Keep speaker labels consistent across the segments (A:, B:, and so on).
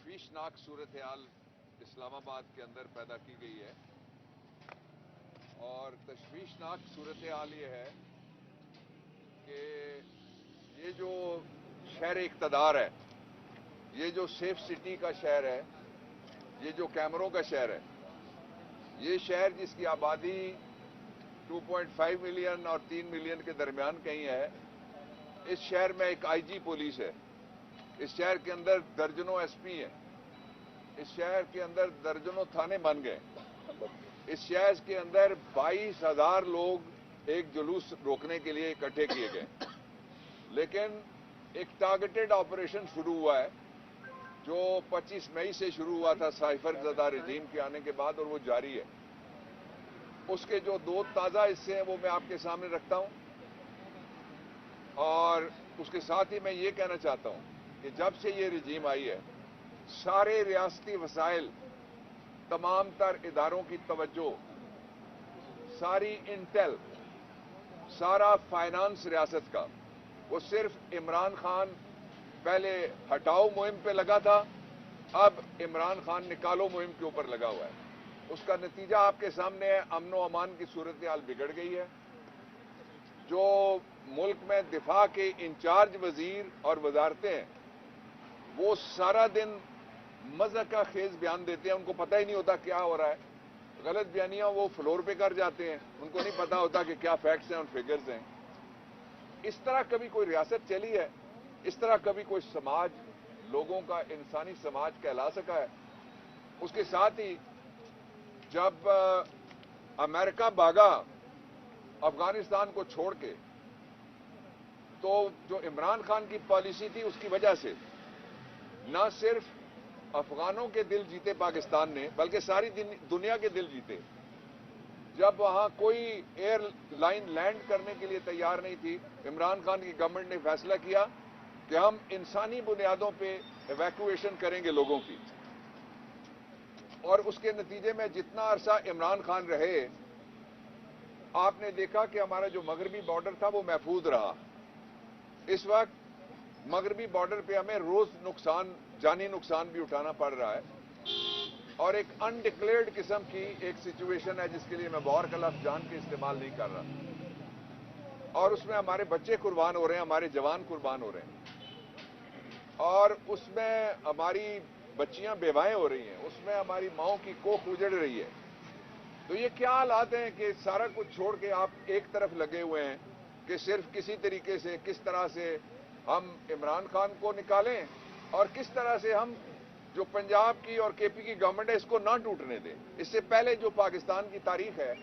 A: तशवीशनाक सूरत हाल इस्लामाबाद के अंदर पैदा की गई है और तशवीशनाक सूरत हाल ये है कि ये जो शहर इक़्तिदार है, ये जो सेफ सिटी का शहर है, ये जो कैमरों का शहर है, ये शहर जिसकी आबादी 2.5 मिलियन और 3 मिलियन के दरमियान कहीं है, इस शहर में एक आईजी पुलिस है, इस शहर के अंदर दर्जनों एसपी हैं, इस शहर के अंदर दर्जनों थाने बन गए, इस शहर के अंदर 22,000 लोग एक जुलूस रोकने के लिए इकट्ठे किए गए। लेकिन एक टारगेटेड ऑपरेशन शुरू हुआ है जो 25 मई से शुरू हुआ था साइफर ज़दा रजीम के आने के बाद, और वो जारी है। उसके जो दो ताज़ा हिस्से हैं वो मैं आपके सामने रखता हूं, और उसके साथ ही मैं ये कहना चाहता हूं कि जब से ये रजीम आई है, सारे रियासती वसाइल, तमाम तर इदारों की तवज्जो, सारी इंटेल, सारा फाइनेंस रियासत का, वो सिर्फ इमरान खान पहले हटाओ मुहिम पे लगा था, अब इमरान खान निकालो मुहिम के ऊपर लगा हुआ है। उसका नतीजा आपके सामने है। अमन व अमान की सूरत हाल बिगड़ गई है। जो मुल्क में दिफा के इंचार्ज वजीर और वजारतें हैं, वो सारा दिन मज़ाक का खेज बयान देते हैं, उनको पता ही नहीं होता क्या हो रहा है। गलत बयानियां वो फ्लोर पे कर जाते हैं, उनको नहीं पता होता कि क्या फैक्ट्स हैं और फिगर्स हैं। इस तरह कभी कोई रियासत चली है? इस तरह कभी कोई समाज, लोगों का इंसानी समाज कहला सका है? उसके साथ ही जब अमेरिका भागा अफगानिस्तान को छोड़ के, तो जो इमरान खान की पॉलिसी थी उसकी वजह से न सिर्फ अफगानों के दिल जीते पाकिस्तान ने, बल्कि सारी दुनिया के दिल जीते। जब वहां कोई एयरलाइन लैंड करने के लिए तैयार नहीं थी, इमरान खान की गवर्नमेंट ने फैसला किया कि हम इंसानी बुनियादों पे इवैक्यूएशन करेंगे लोगों की, और उसके नतीजे में जितना अरसा इमरान खान रहे, आपने देखा कि हमारा जो मगरबी बॉर्डर था वो महफूज रहा। इस वक्त मगरबी बॉर्डर पे हमें रोज नुकसान, जानी नुकसान भी उठाना पड़ रहा है, और एक अनडिक्लेयर्ड किस्म की एक सिचुएशन है जिसके लिए मैं वॉर का लफ्ज जान के इस्तेमाल नहीं कर रहा। और उसमें हमारे बच्चे कुर्बान हो रहे हैं, हमारे जवान कुर्बान हो रहे हैं, और उसमें हमारी बच्चियां बेवाएं हो रही हैं, उसमें हमारी माओं की कोख उजड़ रही है। तो ये क्या हालात हैं कि सारा कुछ छोड़ के आप एक तरफ लगे हुए हैं कि सिर्फ किसी तरीके से, किस तरह से हम इमरान खान को निकालें और किस तरह से हम जो पंजाब की और केपी की गवर्नमेंट है इसको ना टूटने दें। इससे पहले जो पाकिस्तान की तारीख है,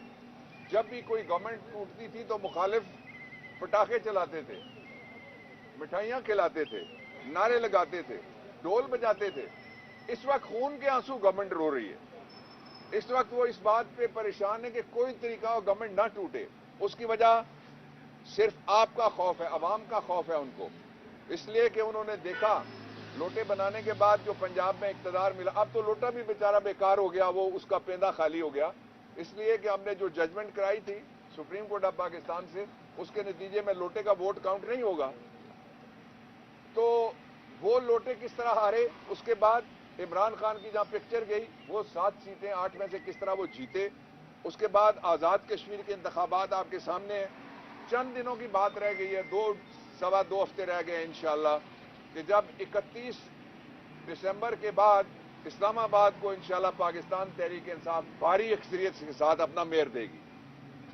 A: जब भी कोई गवर्नमेंट टूटती थी तो मुखालिफ पटाखे चलाते थे, मिठाइयां खिलाते थे, नारे लगाते थे, ढोल बजाते थे। इस वक्त खून के आंसू गवर्नमेंट रो रही है। इस वक्त वो इस बात पे परेशान है कि कोई तरीका हो गवर्नमेंट ना टूटे। उसकी वजह सिर्फ आपका खौफ है, अवाम का खौफ है उनको, इसलिए कि उन्होंने देखा लोटे बनाने के बाद जो पंजाब में इक़्तिदार मिला, अब तो लोटा भी बेचारा बेकार हो गया, वो उसका पेंदा खाली हो गया, इसलिए कि हमने जो जजमेंट कराई थी सुप्रीम कोर्ट ऑफ पाकिस्तान से, उसके नतीजे में लोटे का वोट काउंट नहीं होगा। तो वो लोटे किस तरह हारे। उसके बाद इमरान खान की जहां पिक्चर गई, वो 7 सीटें 8 में से किस तरह वो जीते। उसके बाद आज़ाद कश्मीर के इंतखाबात आपके सामने हैं। चंद दिनों की बात रह गई है, 2-2.25 हफ्ते रह गए इंशाअल्लाह, कि जब 31 दिसंबर के बाद इस्लामाबाद को इंशाअल्लाह पाकिस्तान तहरीक इंसाफ भारी अक्सरियत के साथ अपना मेयर देगी।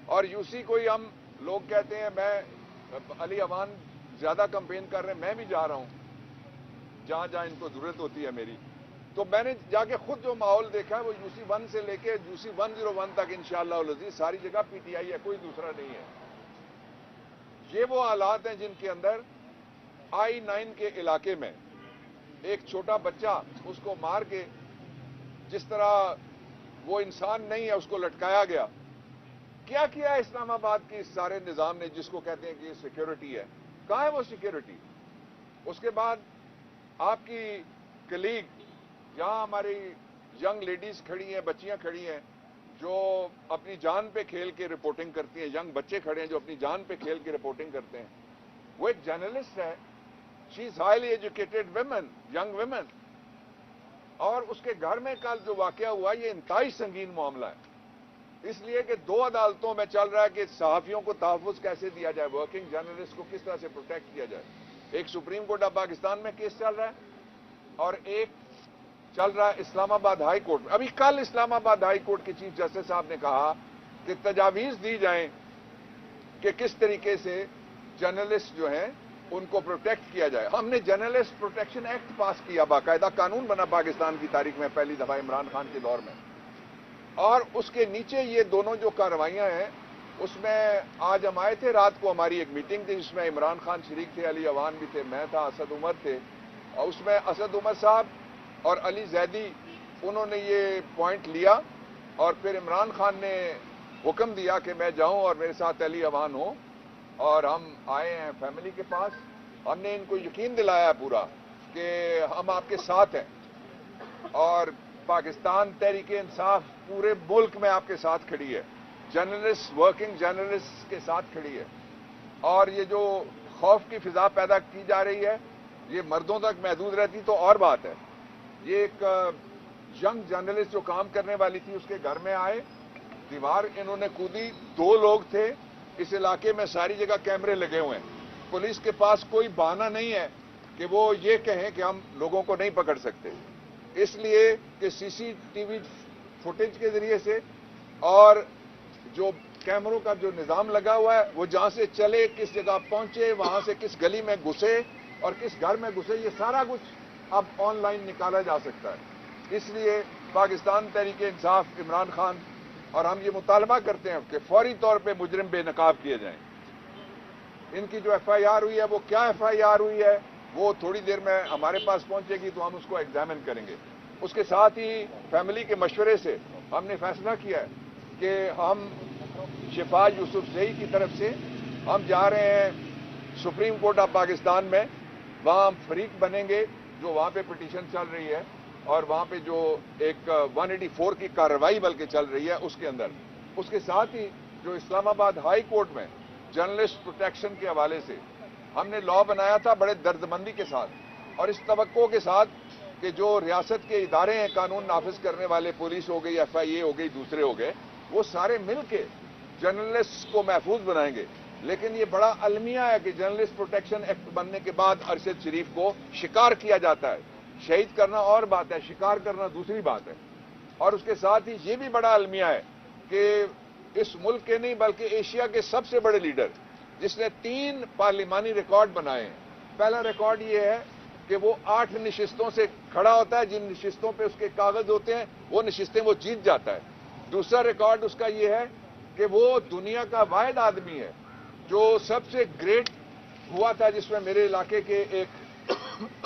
A: और यूसी को ही हम लोग कहते हैं, मैं अली अमान ज्यादा कंपेन कर रहे हैं, मैं भी जा रहा हूं जहां जहां इनको जरूरत होती है मेरी। तो मैंने जाके खुद जो माहौल देखा है वो यूसी 1 से लेके यूसी 101 तक इंशाअल्लाह सारी जगह पीटीआई है, कोई दूसरा नहीं है। ये वो हालात हैं जिनके अंदर I-9 के इलाके में एक छोटा बच्चा, उसको मार के, जिस तरह वो इंसान नहीं है उसको लटकाया गया। क्या किया इस्लामाबाद की इस सारे निजाम ने जिसको कहते हैं कि ये सिक्योरिटी है? कहां है वो सिक्योरिटी? उसके बाद आपकी कलीग, जहां हमारी यंग लेडीज खड़ी हैं, बच्चियां खड़ी हैं जो अपनी जान पे खेल के रिपोर्टिंग करती हैं, यंग बच्चे खड़े हैं जो अपनी जान पे खेल के रिपोर्टिंग करते हैं। वो एक जर्नलिस्ट है, she is highly educated women, young women, اور اس کے گھر میں کل جو واقعہ ہوا یہ انتہائی سنگین معاملہ ہے، اس لیے کہ 2 عدالتوں میں چل رہا ہے کہ صحافیوں کو تحفظ کیسے دیا جائے، ورکنگ جرنلسٹ کو کس طرح سے پروٹیکٹ کیا جائے۔ ایک سپریم کورٹ آف پاکستان میں کیس چل رہا ہے اور ایک چل رہا ہے اسلام آباد ہائی کورٹ میں۔ ابھی کل اسلام آباد ہائی کورٹ کے چیف جسٹس صاحب نے کہا کہ تجاویز دی جائیں کہ کس طریقے سے جرنلسٹ جو ہیں ان کو پروٹیکٹ کیا جائے۔ ہم نے جرنلسٹ پروٹیکشن ایکٹ پاس کیا، باقاعدہ قانون بنا پاکستان کی تاریخ میں پہلی دفعہ عمران خان کے دور میں، اور اس کے نیچے یہ دونوں جو کارروائیاں ہیں اس میں آج ہم آئے تھے، رات کو ہماری ایک میٹنگ تھی جس میں عمران خان شریک تھے، علی اوان بھی تھے، میں تھا، اسد عمر تھے، اور اس میں اسد عمر صاحب اور علی زیدی انہوں نے یہ پوائنٹ لیا اور پھر عمران خان نے حکم دیا کہ میں جاؤں اور میرے ساتھ علی اوان ہو، اور ہم آئے ہیں فیملی کے پاس۔ ہم نے ان کو یقین دلایا پورا کہ ہم آپ کے ساتھ ہیں اور پاکستان تحریک انصاف پورے ملک میں آپ کے ساتھ کھڑی ہے، جرنلسٹ ورکنگ جرنلسٹ کے ساتھ کھڑی ہے، اور یہ جو خوف کی فضا پیدا کی جا رہی ہے یہ مردوں تک محدود رہتی تو اور بات ہے۔ یہ ایک ینگ جرنلسٹ جو کام کرنے والی تھی اس کے گھر میں آئے، دیوار انہوں نے کودی، 2 لوگ تھے، اس علاقے میں ساری جگہ کیمرے لگے ہوئے ہیں، پولیس کے پاس کوئی بہانہ نہیں ہے کہ وہ یہ کہیں کہ ہم لوگوں کو نہیں پکڑ سکتے، اس لیے کہ سی سی ٹی وی فوٹیج کے ذریعے سے اور جو کیمروں کا جو نظام لگا ہوا ہے وہ جہاں سے چلے، کس جگہ پہنچے، وہاں سے کس گلی میں گھسے اور کس گھر میں گھسے، یہ سارا کچھ اب آن لائن نکالا جا سکتا ہے۔ اس لیے پاکستان تحریک انصاف عمران خان اور ہم یہ مطالبہ کرتے ہیں کہ فوری طور پہ مجرم بے نقاب کیے جائیں۔ ان کی جو ایف آئی آر ہوئی ہے وہ کیا ایف آئی آر ہوئی ہے وہ تھوڑی دیر میں ہمارے پاس پہنچے گی تو ہم اس کو ایگزامن کریں گے۔ اس کے ساتھ ہی فیملی کے مشورے سے ہم نے فیصلہ کیا ہے کہ ہم شفا یوسف زئی کی طرف سے ہم جا رہے ہیں سپریم کورٹ آف پاکستان میں، وہاں ہم فریق بنیں گے جو وہاں پہ پٹیشن چل رہی ہے اور وہاں پہ جو ایک 184 کی کارروائی بلکہ چل رہی ہے اس کے اندر۔ اس کے ساتھ ہی جو اسلام آباد ہائی کورٹ میں جرنلسٹ پروٹیکشن کے حوالے سے ہم نے لا بنایا تھا بڑے دردمندی کے ساتھ اور اس توقع کے ساتھ کہ جو ریاست کے ادارے ہیں قانون نافذ کرنے والے، پولیس ہو گئی، ایف آئی اے ہو گئی، دوسرے ہو گئے، وہ سارے مل کے جرنلسٹ کو محفوظ بنائیں گے۔ لیکن یہ بڑا المیہ ہے کہ جرنلسٹ پروٹیکشن ایکٹ بننے کے بعد ارشد شریف کو شکار کیا جاتا ہے۔ شہید کرنا اور بات ہے، شکار کرنا دوسری بات ہے۔ اور اس کے ساتھ ہی یہ بھی بڑا المیہ ہے کہ اس ملک کے نہیں بلکہ ایشیا کے سب سے بڑے لیڈر جس نے 3 پارلیمانی ریکارڈ بنائے ہیں، پہلا ریکارڈ یہ ہے کہ وہ 8 نشستوں سے کھڑا ہوتا ہے، جن نشستوں پہ اس کے کاغذ ہوتے ہیں وہ نشستیں وہ جیت جاتا ہے۔ دوسرا ریکارڈ اس کا یہ ہے کہ وہ دنیا کا واحد آدمی ہے جو سب سے گریٹ ہوا تھا، جس میں میرے علاقے کے ایک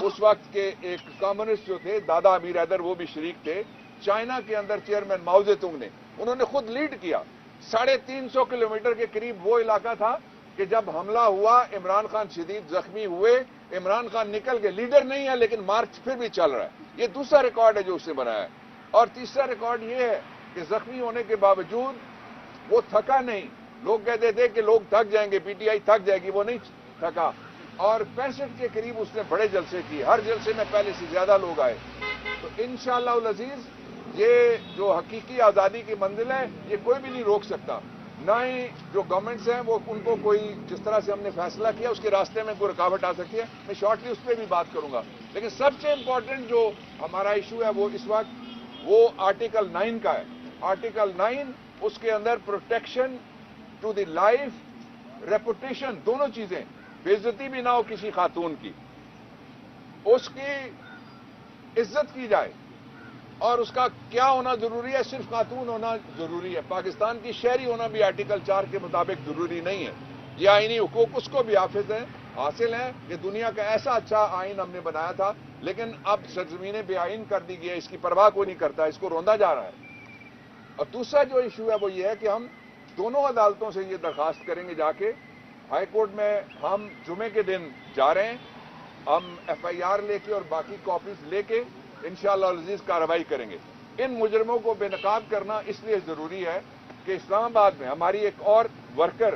A: اس وقت کے ایک کمیونسٹ جو تھے دادا امیر حیدر وہ بھی شریک تھے، چائنا کے اندر چیئرمین ماؤ زے تونگ نے انہوں نے خود لیڈ کیا۔ 350 کلومیٹر کے قریب وہ علاقہ تھا کہ جب حملہ ہوا عمران خان شدید زخمی ہوئے، عمران خان نکل گئے، لیڈر نہیں ہے لیکن مارچ پھر بھی چل رہا ہے۔ یہ دوسرا ریکارڈ ہے جو اس نے بنایا ہے۔ اور تیسرا ریکارڈ یہ ہے کہ زخمی ہونے کے باوجود وہ تھکا نہیں۔ لوگ کہتے تھے کہ لوگ تھک جائیں گے، پی ٹی آئی تھک جائے گی، وہ نہیں تھکا، اور 65 کے قریب اس نے بڑے جلسے کیے، ہر جلسے میں پہلے سے زیادہ لوگ آئے۔ تو انشاءاللہ العزیز یہ جو حقیقی آزادی کی منزل ہے یہ کوئی بھی نہیں روک سکتا، نہ ہی جو گورنمنٹس ہیں وہ ان کو کوئی جس طرح سے ہم نے فیصلہ کیا اس کے راستے میں کوئی رکاوٹ آ سکتی ہے۔ میں شارٹلی اس پہ بھی بات کروں گا، لیکن سب سے امپورٹنٹ جو ہمارا ایشو ہے وہ اس وقت وہ آرٹیکل 9 کا ہے۔ آرٹیکل 9 اس کے اندر protection to the life, reputation, دونوں چیزیں، بے عزتی بھی نہ ہو کسی خاتون کی، اس کی عزت کی جائے، اور اس کا کیا ہونا ضروری ہے؟ صرف خاتون ہونا ضروری ہے۔ پاکستان کی شہری ہونا بھی آرٹیکل 4 کے مطابق ضروری نہیں ہے۔ یہ آئینی حقوق اس کو بھی حاصل ہیں کہ دنیا کا ایسا اچھا آئین ہم نے بنایا تھا، لیکن اب سرزمینیں بے آئین کر دی گئی ہے، اس کی پرواہ کوئی نہیں کرتا، اس کو روندا جا رہا ہے۔ اور دوسرا جو ایشو ہے وہ یہ ہے کہ ہم دونوں عدالتوں سے یہ درخواست کریں گے جا کے، ہائی کورٹ میں ہم جمعے کے دن جا رہے ہیں، ہم ایف آئی آر لے کے اور باقی کاپیز لے کے انشاءاللہ العزیز کارروائی کریں گے۔ ان مجرموں کو بے نقاب کرنا اس لیے ضروری ہے کہ اسلام آباد میں ہماری ایک اور ورکر،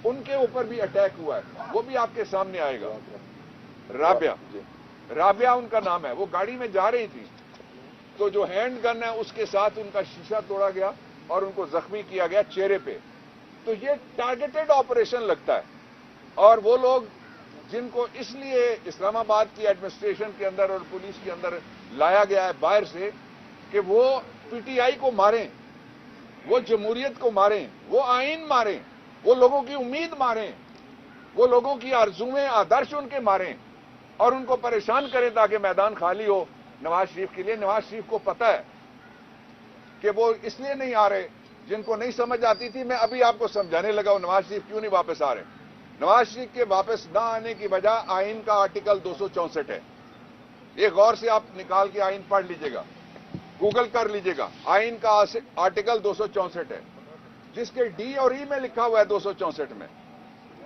A: ان کے اوپر بھی اٹیک ہوا ہے، وہ بھی آپ کے سامنے آئے گا، رابعہ ان کا نام ہے، وہ گاڑی میں جا رہی تھی تو جو ہینڈ گن ہے اس کے ساتھ ان کا شیشہ توڑا گیا اور ان کو زخمی کیا گیا چہرے پہ. تو یہ ٹارگیٹڈ آپریشن لگتا ہے. اور وہ لوگ جن کو اس لیے اسلام آباد کی ایڈمنسٹریشن کے اندر اور پولیس کے اندر لایا گیا ہے باہر سے کہ وہ پی ٹی آئی کو ماریں، وہ جمہوریت کو ماریں، وہ آئین ماریں، وہ لوگوں کی امید ماریں، وہ لوگوں کی آرزویں آدرش ان کے ماریں اور ان کو پریشان کریں تاکہ میدان خالی ہو نواز شریف کے لیے. نواز شریف کو پتہ ہے کہ وہ اس لیے نہیں آ رہے. جن کو نہیں سمجھ آتی تھی میں ابھی آپ کو سمجھانے لگا ہوں نواز شریف کیوں نہیں واپس آ رہے. نواز شریف کے واپس نہ آنے کی وجہ آئین کا آرٹیکل 264 ہے. یہ غور سے آپ نکال کے آئین پڑھ لیجئے گا، گوگل کر لیجئے گا. آئین کا آرٹیکل 264 ہے جس کے ڈی اور ای میں لکھا ہوا ہے 264 میں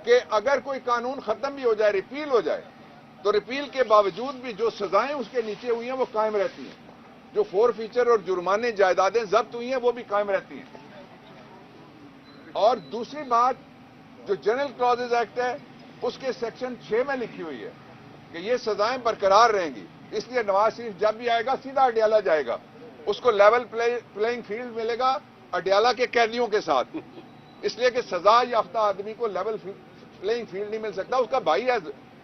A: کہ اگر کوئی قانون ختم بھی ہو جائے، ریپیل ہو جائے، تو ریپیل کے باوجود بھی جو سزائیں اس کے نیچے ہوئی ہیں وہ قائم رہتی ہیں. جو فور فیچر اور جرمانے جائیدادیں ضبط ہوئی ہیں وہ بھی قائم رہتی ہیں. اور دوسری بات جو جنرل کلازز ایکٹ ہے اس کے سیکشن 6 میں لکھی ہوئی ہے کہ یہ سزائیں برقرار رہیں گی. اس لیے نواز شریف جب بھی آئے گا سیدھا اڈیالہ جائے گا. اس کو لیول پلینگ فیلڈ ملے گا اڈیالہ کے قیدیوں کے ساتھ، اس لیے کہ سزا یافتہ آدمی کو لیول پلینگ فیلڈ نہیں مل سکتا. اس کا بھائی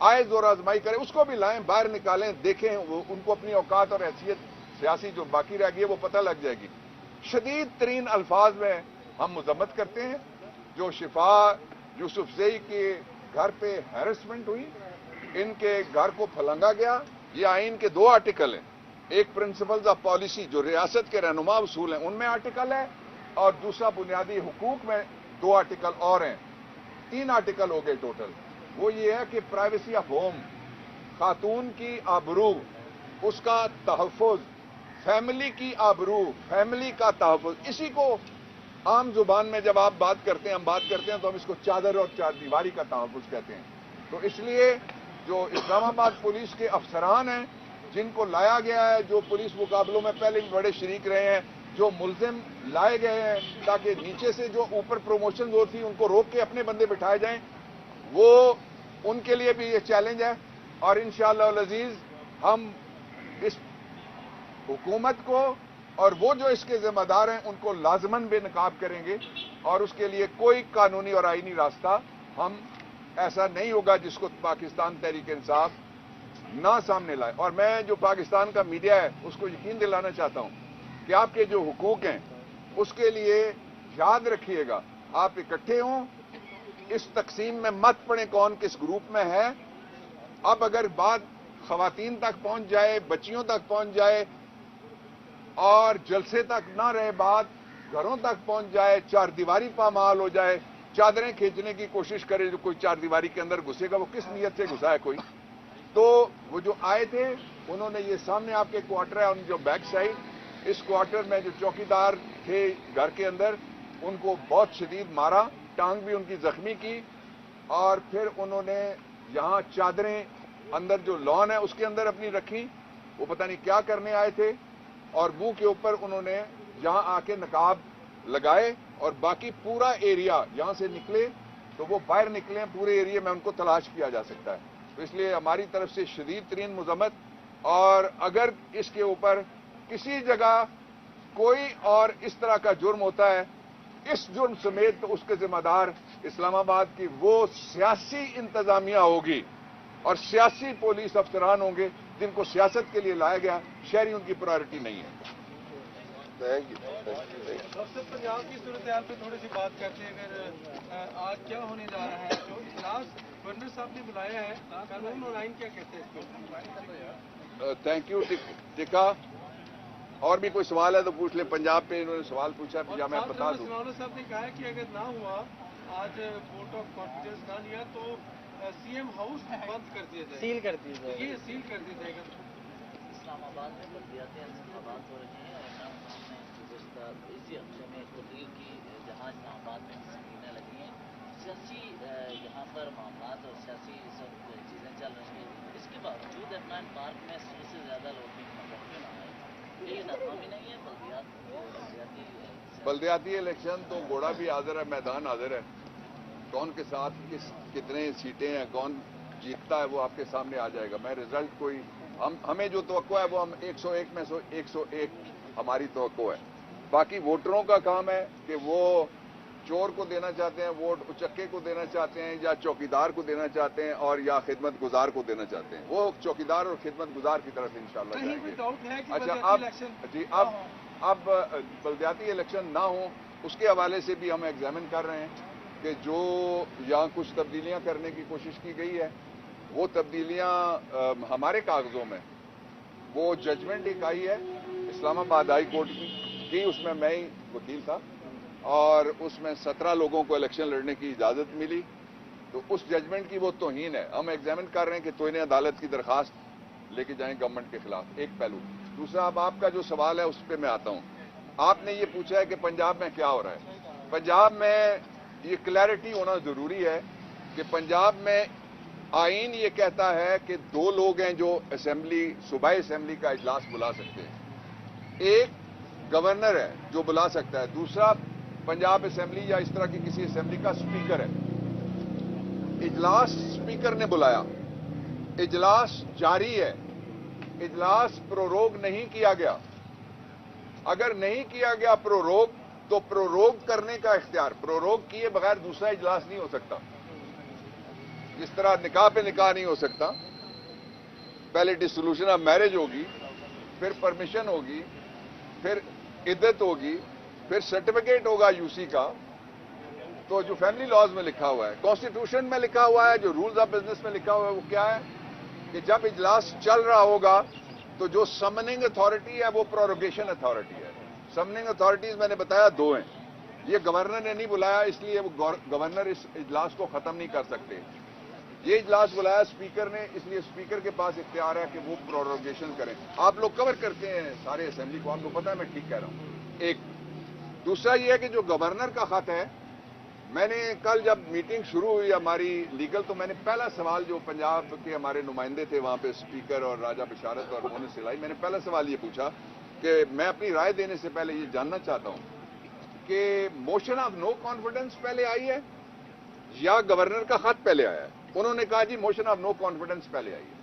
A: آئے زور آزمائی کرے، اس کو بھی لائیں، باہر نکالیں، دیکھیں ان کو اپنی اوقات اور حیثیت سیاسی جو باقی رہ گئی ہے وہ پتہ لگ جائے گی. شدید ترین الفاظ میں ہم مذمت کرتے ہیں. جو شفا یوسف زئی کے گھر پہ ہیرسمنٹ ہوئی، ان کے گھر کو پھلانگا گیا، یہ آئین کے 2 آرٹیکل ہیں. ایک پرنسپلز آف پالیسی جو ریاست کے رہنما اصول ہیں ان میں آرٹیکل ہے، اور دوسرا بنیادی حقوق میں 2 آرٹیکل اور ہیں. 3 آرٹیکل ہو گئے ٹوٹل. وہ یہ ہے کہ پرائیویسی آف ہوم، خاتون کی آبرو، اس کا تحفظ، فیملی کی آبرو، فیملی کا تحفظ. اسی کو عام زبان میں جب آپ بات کرتے ہیں، ہم بات کرتے ہیں تو ہم اس کو چادر اور چار دیواری کا تحفظ کہتے ہیں. تو اس لیے جو اسلام آباد پولیس کے افسران ہیں جن کو لایا گیا ہے، جو پولیس مقابلوں میں پہلے بھی بڑے شریک رہے ہیں، جو ملزم لائے گئے ہیں تاکہ نیچے سے جو اوپر پروموشن ہوتی ان کو روک کے اپنے بندے بٹھائے جائیں، وہ ان کے لیے بھی یہ چیلنج ہے. اور انشاءاللہ العزیز ہم اس حکومت کو اور وہ جو اس کے ذمہ دار ہیں ان کو لازماً بے نقاب کریں گے، اور اس کے لیے کوئی قانونی اور آئینی راستہ ہم ایسا نہیں ہوگا جس کو پاکستان تحریک انصاف نہ سامنے لائے. اور میں جو پاکستان کا میڈیا ہے اس کو یقین دلانا چاہتا ہوں کہ آپ کے جو حقوق ہیں اس کے لیے یاد رکھیے گا، آپ اکٹھے ہوں، اس تقسیم میں مت پڑیں کون کس گروپ میں ہے. اب اگر بات خواتین تک پہنچ جائے، بچیوں تک پہنچ جائے اور جلسے تک نہ رہے، بات گھروں تک پہنچ جائے، چار دیواری پامال ہو جائے، چادریں کھینچنے کی کوشش کرے جو کوئی چار دیواری کے اندر گھسے گا، وہ کس نیت سے گھسا ہے کوئی. تو وہ جو آئے تھے انہوں نے یہ سامنے آپ کے کوارٹر ہے ان جو بیک سائڈ، اس کوارٹر میں جو چوکیدار تھے گھر کے اندر ان کو بہت شدید مارا، ٹانگ بھی ان کی زخمی کی، اور پھر انہوں نے یہاں چادریں اندر جو لان ہے اس کے اندر اپنی رکھی. وہ پتہ نہیں کیا کرنے آئے تھے، اور منہ کے اوپر انہوں نے یہاں آ کے نقاب لگائے، اور باقی پورا ایریا یہاں سے نکلے تو وہ باہر نکلے، پورے ایریا میں ان کو تلاش کیا جا سکتا ہے. تو اس لیے ہماری طرف سے شدید ترین مذمت. اور اگر اس کے اوپر کسی جگہ کوئی اور اس طرح کا جرم ہوتا ہے، اس جرم سمیت تو اس کے ذمہ دار اسلام آباد کی وہ سیاسی انتظامیہ ہوگی اور سیاسی پولیس افسران ہوں گے جن کو سیاست کے لیے لایا گیا، شہری ان کی پرائرٹی نہیں ہے.
B: سب پنجاب کی صورتحال پہ تھوڑی سی بات کرتے ہیں. اگر آج کیا ہونے جا رہا ہے، جو اجلاس گورنر صاحب نے بلایا ہے، قانون اور آئین کیا کہتے ہیں اس کو؟
A: Thank you tikka. اور بھی کوئی سوال ہے تو پوچھ لیں. پنجاب پہ انہوں نے سوال پوچھا یا میں بتا دوں.
B: صاحب نے کہا کہ اگر نہ ہوا، آج ووٹ آف کانفیڈنس نہ لیا تو سی ایم ہاؤس بند کر دیا جائے،
C: سیل کر دی جائے.
B: یہ سیل کر دیا جائے گا.
C: اسلام آباد میں بلدیاتی انتخابات ہو رہے ہیں، عمران خان نے گزشتہ اسی ہفتے میں تقریر کی جہاں اسلام آباد میں سکرینیں لگی ہیں. سیاسی یہاں پر معاملات اور سیاسی سب چیزیں چل رہی ہیں. اس کے باوجود عمران پارک میں 100 سے زیادہ لوگ کیوں نہ آئے؟ یہ نرما بھی نہیں ہے.
A: بلدیاتی الیکشن تو گھوڑا بھی حاضر ہے، میدان حاضر ہے. کون کے ساتھ کتنے سیٹیں ہیں، کون جیتتا ہے وہ آپ کے سامنے آ جائے گا. میں رزلٹ کوئی हमें जो तवक्को है वो हम 101 में से 101 हमारी तवक्को है। बाकी वोटरों का काम है कि वो चोर को देना चाहते हैं वोट, उचक्के को देना चाहते हैं, या चौकीदार को देना चाहते हैं, और या खिदमत गुजार को देना चाहते हैं। वो चौकीदार और खिदमत गुजार की तरफ इंशाल्लाह जाएंगे। अच्छा, अब बलदियाती इलेक्शन ना हो उसके हवाले से भी हम एग्जामिन कर रहे हैं कि जो यहाँ कुछ तब्दीलियां करने की कोशिश की गई है, वो तब्दीलियां हमारे कागजों में, वो जजमेंट एक आई है इस्लामाबाद हाई कोर्ट की, उसमें मैं ही वकील था, और उसमें 17 लोगों को इलेक्शन लड़ने की इजाजत मिली। तो उस जजमेंट की वो तौहीन है। हम एग्जामिन कर रहे हैं कि तौहीन अदालत की दरखास्त लेके जाएं गवर्नमेंट के खिलाफ, एक पहलू। दूसरा, अब आपका जो सवाल है उस पर मैं आता हूं। आपने ये पूछा है कि पंजाब में क्या हो रहा है। पंजाब में ये क्लैरिटी होना जरूरी है कि पंजाब में आईन ये कहता है कि 2 लोग हैं जो असेंबली, सूबाई असेंबली का इजलास बुला सकते हैं। एक गवर्नर है जो बुला सकता है, दूसरा पंजाब असेंबली या इस तरह की किसी असेंबली का स्पीकर है। इजलास स्पीकर ने बुलाया, इजलास जारी है, इजलास प्रोरोग नहीं किया गया। अगर नहीं किया गया प्रोरोग, तो प्रोरोग करने का इख्तियार, प्रोरोग किए बगैर दूसरा इजलास नहीं हो सकता। जिस तरह निकाह पे निकाह नहीं हो सकता, पहले डिसोल्यूशन ऑफ मैरिज होगी, फिर परमिशन होगी, फिर इद्दत होगी, फिर सर्टिफिकेट होगा यूसी का। तो जो फैमिली लॉज में लिखा हुआ है, कॉन्स्टिट्यूशन में लिखा हुआ है, जो रूल्स ऑफ बिजनेस में लिखा हुआ है, वो क्या है कि जब इजलास चल रहा होगा तो जो समनिंग अथॉरिटी है वो प्रोरोगेशन अथॉरिटी है। समनिंग अथॉरिटीज मैंने बताया 2 हैं। ये गवर्नर ने नहीं बुलाया, इसलिए वो गवर्नर इस इजलास को खत्म नहीं कर सकते। ये इजलास बुलाया स्पीकर ने, इसलिए स्पीकर के पास इख्तियार है कि वो प्रोरोगेशन करें। आप लोग कवर करते हैं सारे असेंबली को, आपको पता है मैं ठीक कह रहा हूं। एक दूसरा ये है कि जो गवर्नर का खत है, मैंने कल जब मीटिंग शुरू हुई हमारी लीगल, तो मैंने पहला सवाल, जो पंजाब के हमारे नुमाइंदे थे वहां पे, स्पीकर और राजा बिशारत और मोहन सिलाई, मैंने पहला सवाल ये पूछा कि मैं अपनी राय देने से पहले ये जानना चाहता हूं कि मोशन ऑफ नो कॉन्फिडेंस पहले आई है या गवर्नर का खत पहले आया है। उन्होंने कहा जी मोशन ऑफ नो कॉन्फिडेंस पहले आई है।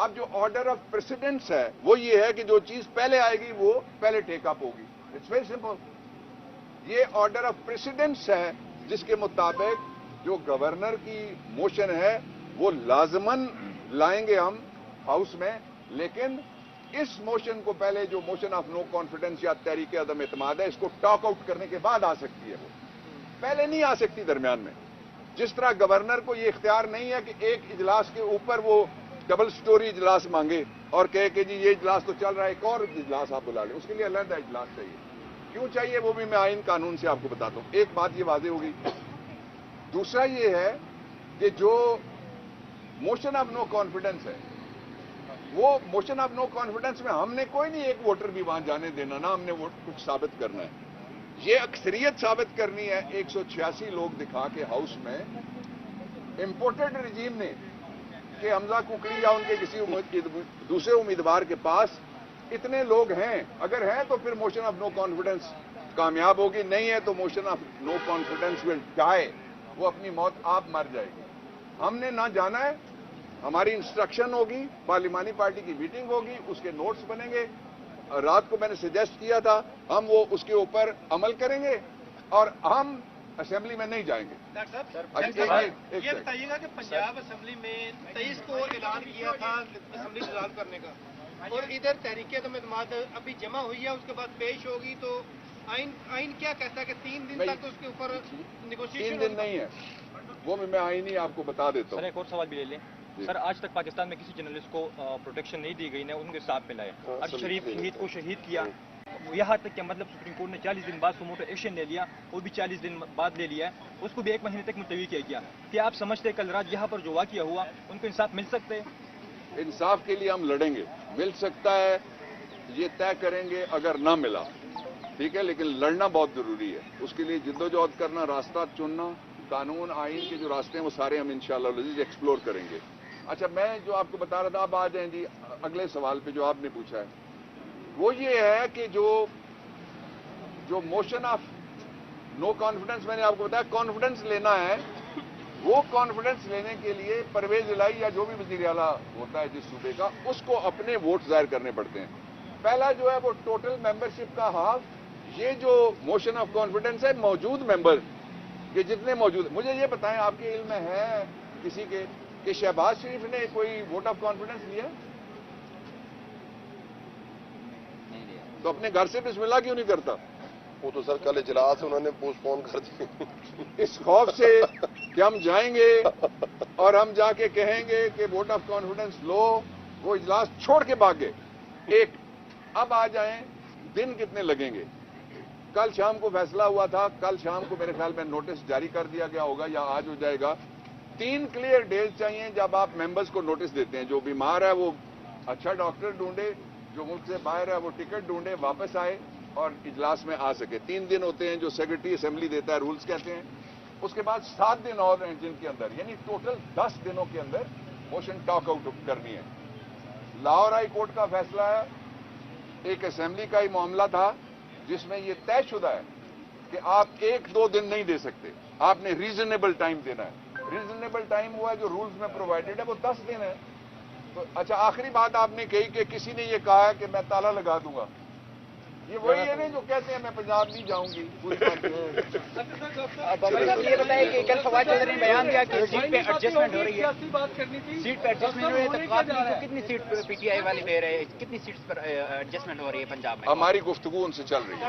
A: अब जो ऑर्डर ऑफ प्रेसिडेंस है वो ये है कि जो चीज पहले आएगी वो पहले टेकअप होगी। It's very simple. ये ऑर्डर ऑफ प्रेसिडेंस है जिसके मुताबिक जो गवर्नर की मोशन है वो लाजमन लाएंगे हम हाउस में, लेकिन इस मोशन को पहले, जो मोशन ऑफ नो कॉन्फिडेंस या तहरीक अदम एतमाद है, इसको टॉक आउट करने के बाद आ सकती है, वो पहले नहीं आ सकती दरमियान में। जिस तरह गवर्नर को ये इख्तियार नहीं है कि एक इजलास के ऊपर वो डबल स्टोरी इजलास मांगे और कहे कि जी ये इजलास तो चल रहा है, एक और इजलास आप बुला लें, उसके लिए अलग इजलास चाहिए। क्यों चाहिए वो भी मैं आइन कानून से आपको बताता हूं। एक बात ये वाज़ेह होगी। दूसरा ये है कि जो मोशन ऑफ नो कॉन्फिडेंस है, वो मोशन ऑफ नो कॉन्फिडेंस में हमने कोई नहीं एक वोटर भी वहां जाने देना, ना हमने वो कुछ साबित करना है। ये अक्सरियत साबित करनी है 186 लोग दिखा के हाउस में। इंपोर्टेड रजीम ने कि हमजा कुकड़ी या उनके किसी दूसरे उम्मीदवार के पास इतने लोग हैं, अगर हैं तो फिर मोशन ऑफ नो कॉन्फिडेंस कामयाब होगी, नहीं है तो motion of no confidence will die, वो अपनी मौत आप मर जाएगी। हमने ना जाना है, हमारी इंस्ट्रक्शन होगी, पार्लिमानी पार्टी की मीटिंग होगी, उसके नोट्स बनेंगे। रात को मैंने सजेस्ट किया था, हम वो उसके ऊपर अमल करेंगे और हम असेंबली में नहीं जाएंगे।
B: ये बताइएगा कि पंजाब असेंबली में 23 को ऐलान किया था असेंबली डिसॉल्व करने का, और इधर तहरीक एतमाद अभी जमा हुई है, उसके बाद पेश होगी, तो आइन क्या कहता है कि 3 दिन तक उसके ऊपर नेगोशिएशन?
A: 3 दिन नहीं है, वो भी मैं आइन ही आपको बता देता हूँ।
D: सर एक और सवाल भी ले लें। सर आज तक पाकिस्तान में किसी जर्नलिस्ट को प्रोटेक्शन नहीं दी गई, ना उनके साथ मिलाए। अब शरीफ शहीद को शहीद किया, यहाँ तक कि मतलब सुप्रीम कोर्ट ने 40 दिन बाद सुमोटो एक्शन ले लिया, वो भी 40 दिन बाद ले लिया, उसको भी 1 महीने तक मुलतवी किया गया। क्या आप समझते हैं कल रात यहाँ पर जो वाक़या हुआ उनको इंसाफ मिल सकते है?
A: इंसाफ के लिए हम लड़ेंगे, मिल सकता है ये तय करेंगे अगर ना मिला, ठीक है, लेकिन लड़ना बहुत जरूरी है। उसके लिए जिद्दोजहद करना, रास्ता चुनना, कानून आइन के जो रास्ते हैं वो सारे हम इंशाअल्लाह एक्सप्लोर करेंगे। अच्छा, मैं जो आपको बता रहा था, आप आ जाएं जी अगले सवाल पे जो आपने पूछा है, वो ये है कि जो मोशन ऑफ नो कॉन्फिडेंस, मैंने आपको बताया कॉन्फिडेंस लेना है वो कॉन्फिडेंस लेने के लिए परवेज इलाही या जो भी वजीर आला होता है जिस सूबे का, उसको अपने वोट जाहिर करने पड़ते हैं। पहला जो है वो टोटल मेंबरशिप का हाफ, ये जो मोशन ऑफ कॉन्फिडेंस है मौजूद मेंबर ये जितने मौजूद, मुझे ये बताएं आपके इल्म में है किसी के कि शहबाज शरीफ ने कोई वोट ऑफ कॉन्फिडेंस लिया? तो अपने घर से बिस्मिल्लाह क्यों नहीं करता?
E: वो तो सर कल इजलास उन्होंने पोस्टपोन कर दी
A: इस खौफ से कि हम जाएंगे और हम जाके कहेंगे कि वोट ऑफ कॉन्फिडेंस लो, वो इजलास छोड़ के भाग गए। एक अब आ जाएं, दिन कितने लगेंगे? कल शाम को फैसला हुआ था, कल शाम को मेरे ख्याल में नोटिस जारी कर दिया गया होगा या आज हो जाएगा। 3 क्लियर डेज चाहिए जब आप मेंबर्स को नोटिस देते हैं। जो बीमार है वो अच्छा डॉक्टर ढूंढे, जो मुल्क से बाहर है वो टिकट ढूंढे, वापस आए और इजलास में आ सके। 3 दिन होते हैं जो सेक्रेटरी असेंबली देता है, रूल्स कहते हैं। उसके बाद 7 दिन और हैं जिनके अंदर, यानी टोटल 10 दिनों के अंदर मोशन टॉक आउट करनी है। लाहौर हाई कोर्ट का फैसला है, एक असेंबली का ही मामला था जिसमें यह तयशुदा है कि आप 1-2 दिन नहीं दे सकते, आपने रीजनेबल टाइम देना है। रीजनेबल टाइम हुआ है जो रूल्स में प्रोवाइडेड है, वो 10 दिन है। तो अच्छा, आखिरी बात आपने कही कि किसी ने ये कहा है कि मैं ताला लगा दूंगा। ये वही है ना जो कहते हैं मैं पंजाब नहीं जाऊंगी।
D: ये बताइए कि कल फवाद चौधरी ने बयान दिया कि सीट पे एडजस्टमेंट हो रही है, सीट पे एडजस्टमेंट हो रही है, तो काबली को कितनी सीट पीटीआई वाले दे रहे हैं, कितनी सीट्स पर एडजस्टमेंट हो रही है पंजाब में?
A: हमारी गुफ्तगू उनसे चल रही है।